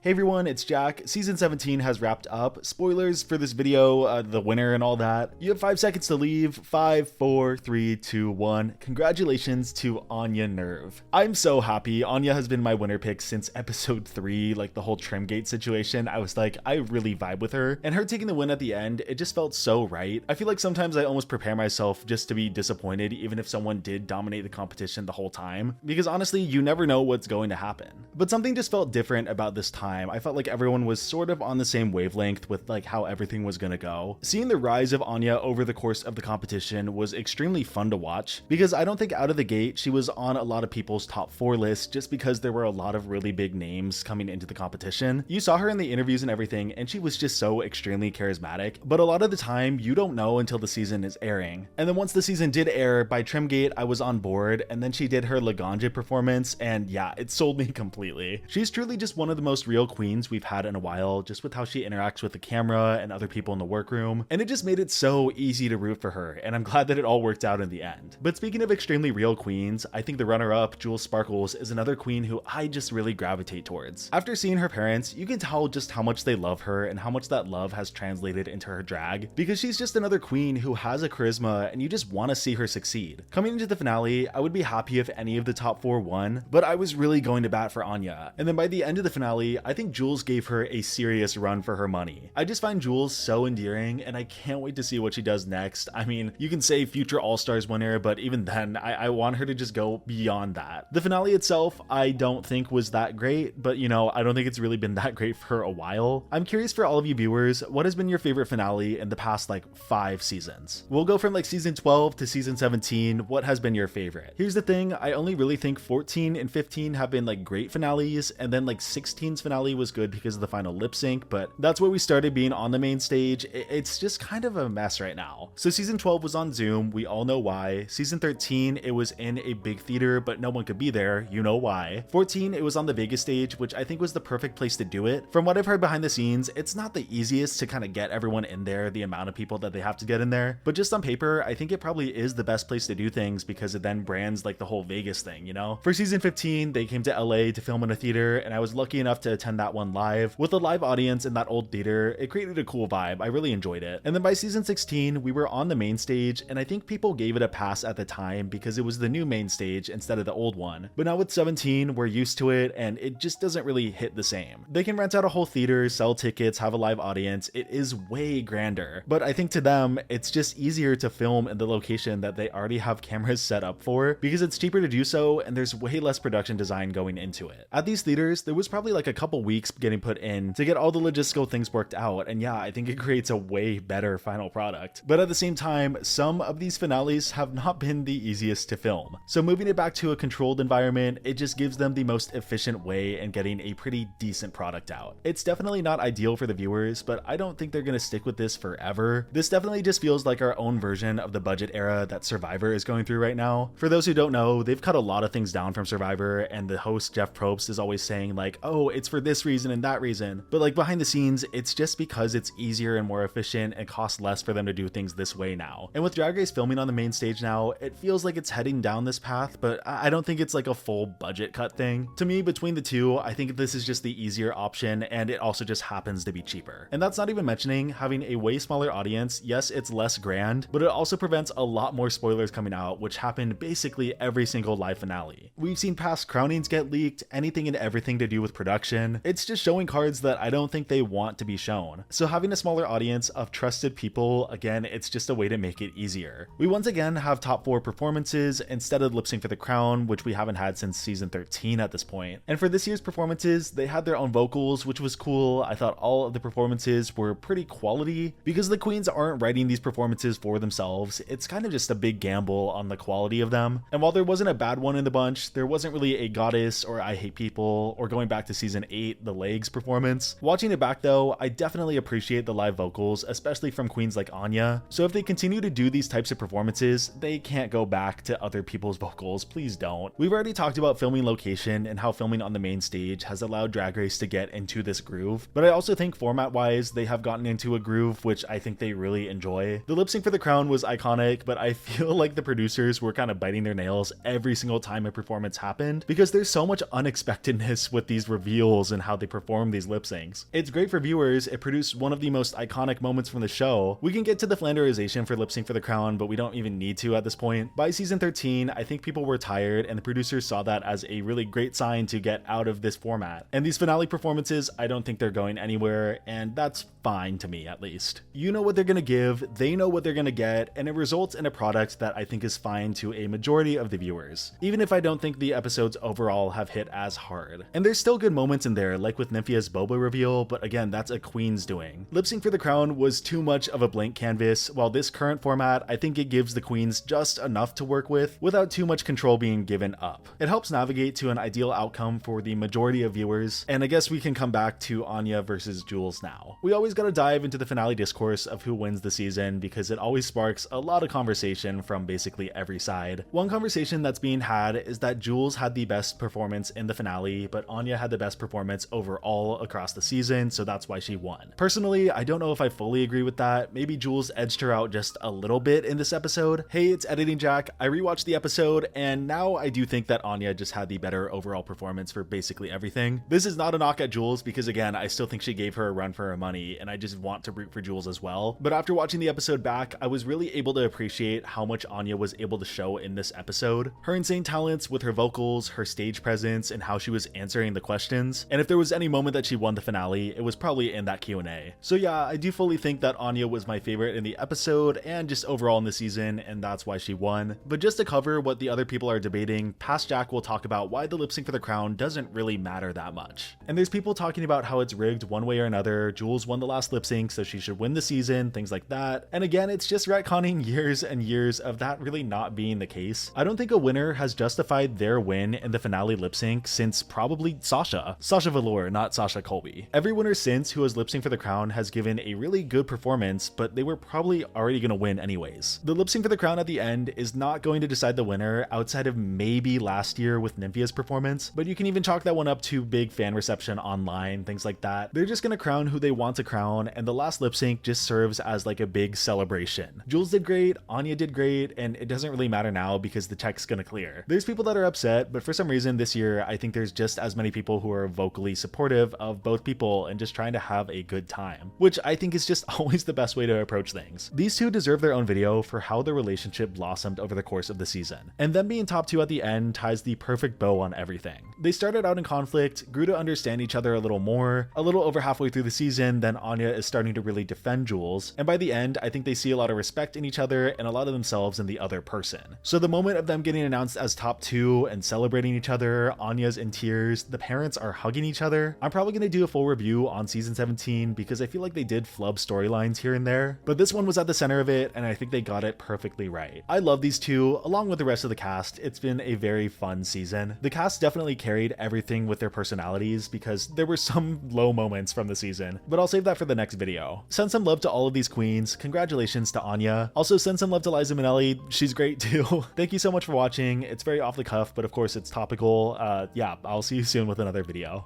Hey everyone, it's Jack. Season 17 has wrapped up. Spoilers for this video, the winner and all that. You have 5 seconds to leave. 5, 4, 3, 2, 1. Congratulations to Anya Nerve. I'm so happy. Anya has been my winner pick since episode 3, like the whole Trimgate situation. I was like, I really vibe with her. And her taking the win at the end, it just felt so right. I feel like sometimes I almost prepare myself just to be disappointed even if someone did dominate the competition the whole time. Because honestly, you never know what's going to happen. But something just felt different about this time. I felt like everyone was sort of on the same wavelength with like how everything was gonna go. Seeing the rise of Anya over the course of the competition was extremely fun to watch because I don't think out of the gate she was on a lot of people's top 4 lists just because there were a lot of really big names coming into the competition. You saw her in the interviews and everything and she was just so extremely charismatic, but a lot of the time you don't know until the season is airing. And then once the season did air, by Trimgate I was on board, and then she did her Laganja performance and yeah, it sold me completely. She's truly just one of the most real queens we've had in a while, just with how she interacts with the camera and other people in the workroom, and it just made it so easy to root for her, and I'm glad that it all worked out in the end. But speaking of extremely real queens, I think the runner-up, Jules Sparkles, is another queen who I just really gravitate towards. After seeing her parents, you can tell just how much they love her and how much that love has translated into her drag, because she's just another queen who has a charisma and you just want to see her succeed. Coming into the finale, I would be happy if any of the top 4 won, but I was really going to bat for Anya, and then by the end of the finale, I think Jules gave her a serious run for her money. I just find Jules so endearing and I can't wait to see what she does next. I mean, you can say future All-Stars winner, but even then, I want her to just go beyond that. The finale itself, I don't think was that great, but you know, I don't think it's really been that great for a while. I'm curious for all of you viewers, what has been your favorite finale in the past like 5 seasons? We'll go from like season 12 to season 17. What has been your favorite? Here's the thing, I only really think 14 and 15 have been like great finales, and then like 16's finale was good because of the final lip sync, but that's where we started being on the main stage. It's just kind of a mess right now. So season 12 was on Zoom, we all know why. Season 13, it was in a big theater, but no one could be there, you know why. 14, it was on the Vegas stage, which I think was the perfect place to do it. From what I've heard behind the scenes, it's not the easiest to kind of get everyone in there, the amount of people that they have to get in there, but just on paper, I think it probably is the best place to do things because it then brands like the whole Vegas thing, you know? For season 15, they came to LA to film in a theater, and I was lucky enough to attend that one live. With a live audience in that old theater, it created a cool vibe. I really enjoyed it. And then by season 16, we were on the main stage, and I think people gave it a pass at the time because it was the new main stage instead of the old one. But now with 17, we're used to it, and it just doesn't really hit the same. They can rent out a whole theater, sell tickets, have a live audience. It is way grander. But I think to them, it's just easier to film in the location that they already have cameras set up for because it's cheaper to do so, and there's way less production design going into it. At these theaters, there was probably like a couple weeks getting put in to get all the logistical things worked out, and yeah, I think it creates a way better final product. But at the same time, some of these finales have not been the easiest to film. So moving it back to a controlled environment, it just gives them the most efficient way in getting a pretty decent product out. It's definitely not ideal for the viewers, but I don't think they're gonna stick with this forever. This definitely just feels like our own version of the budget era that Survivor is going through right now. For those who don't know, they've cut a lot of things down from Survivor, and the host Jeff Probst is always saying like, oh, it's for this reason and that reason. But like behind the scenes, it's just because it's easier and more efficient and costs less for them to do things this way now. And with Drag Race filming on the main stage now, it feels like it's heading down this path, but I don't think it's like a full budget cut thing. To me, between the two, I think this is just the easier option, and it also just happens to be cheaper. And that's not even mentioning having a way smaller audience. Yes, it's less grand, but it also prevents a lot more spoilers coming out, which happened basically every single live finale. We've seen past crownings get leaked, anything and everything to do with production. It's just showing cards that I don't think they want to be shown. So having a smaller audience of trusted people, again, it's just a way to make it easier. We once again have top 4 performances instead of lip sync for the crown, which we haven't had since season 13 at this point. And for this year's performances, they had their own vocals, which was cool. I thought all of the performances were pretty quality because the queens aren't writing these performances for themselves. It's kind of just a big gamble on the quality of them. And while there wasn't a bad one in the bunch, there wasn't really a Goddess or I Hate People, or going back to season 8, the Legs performance. Watching it back though, I definitely appreciate the live vocals, especially from queens like Anya. So if they continue to do these types of performances, they can't go back to other people's vocals. Please don't. We've already talked about filming location and how filming on the main stage has allowed Drag Race to get into this groove, but I also think format wise, they have gotten into a groove which I think they really enjoy. The lip sync for the crown was iconic, but I feel like the producers were kind of biting their nails every single time a performance happened because there's so much unexpectedness with these reveals and how they perform these lip syncs. It's great for viewers, it produced one of the most iconic moments from the show. We can get to the Flanderization for Lip Sync for the Crown, but we don't even need to at this point. By season 13, I think people were tired, and the producers saw that as a really great sign to get out of this format. And these finale performances, I don't think they're going anywhere, and that's fine to me at least. You know what they're gonna give, they know what they're gonna get, and it results in a product that I think is fine to a majority of the viewers, even if I don't think the episodes overall have hit as hard. And there's still good moments in there, like with Nymphia's Boba reveal, but again, that's a queen's doing. Lip Sync for the Crown was too much of a blank canvas, while this current format, I think it gives the queens just enough to work with without too much control being given up. It helps navigate to an ideal outcome for the majority of viewers, and I guess we can come back to Anya versus Jules now. We always gotta dive into the finale discourse of who wins the season because it always sparks a lot of conversation from basically every side. One conversation that's being had is that Jules had the best performance in the finale, but Anya had the best performance overall across the season, so that's why she won. Personally, I don't know if I fully agree with that. Maybe Jules edged her out just a little bit in this episode. Hey, it's Editing Jack. I rewatched the episode, and now I do think that Anya just had the better overall performance for basically everything. This is not a knock at Jules because, again, I still think she gave her a run for her money, and I just want to root for Jules as well. But after watching the episode back, I was really able to appreciate how much Anya was able to show in this episode. Her insane talents with her vocals, her stage presence, and how she was answering the questions. And if there was any moment that she won the finale, it was probably in that Q&A. So yeah, I do fully think that Anya was my favorite in the episode and just overall in the season, and that's why she won. But just to cover what the other people are debating, past Jack will talk about why the lip sync for the crown doesn't really matter that much. And there's people talking about how it's rigged one way or another. Jules won the last lip sync, so she should win the season, things like that. And again, it's just retconning years and years of that really not being the case. I don't think a winner has justified their win in the finale lip sync since probably Sasha Velour, not Sasha Colby. Every winner since who has lip sync for the crown has given a really good performance, but they were probably already going to win anyways. The lip sync for the crown at the end is not going to decide the winner outside of maybe last year with Nymphia's performance, but you can even chalk that one up to big fan reception online, things like that. They're just going to crown who they want to crown, and the last lip sync just serves as like a big celebration. Jules did great, Anya did great, and it doesn't really matter now because the check's gonna clear. There's people that are upset, but for some reason this year, I think there's just as many people who are vocally supportive of both people and just trying to have a good time, which I think is just always the best way to approach things. These two deserve their own video for how their relationship blossomed over the course of the season, and them being top two at the end ties the perfect bow on everything. They started out in conflict, grew to understand each other a little more, a little over halfway through the season, then Anya is starting to really defend Jules, and by the end, I think they see a lot of respect in each other and a lot of themselves in the other person. So the moment of them getting announced as top two and celebrating each other, Anya's in tears, the parents are hugging each other. I'm probably gonna do a full review on season 17 because I feel like they did flub storylines here and there, but this one was at the center of it and I think they got it perfectly right. I love these two, along with the rest of the cast. It's been a very fun season. The cast definitely carried everything with their personalities because there were some low moments from the season, but I'll save that for the next video. Send some love to all of these queens. Congratulations to Anya. Also send some love to Liza Minnelli. She's great too. Thank you so much for watching. It's very off the cuff, but of course it's topical. Yeah, I'll see you soon with another video.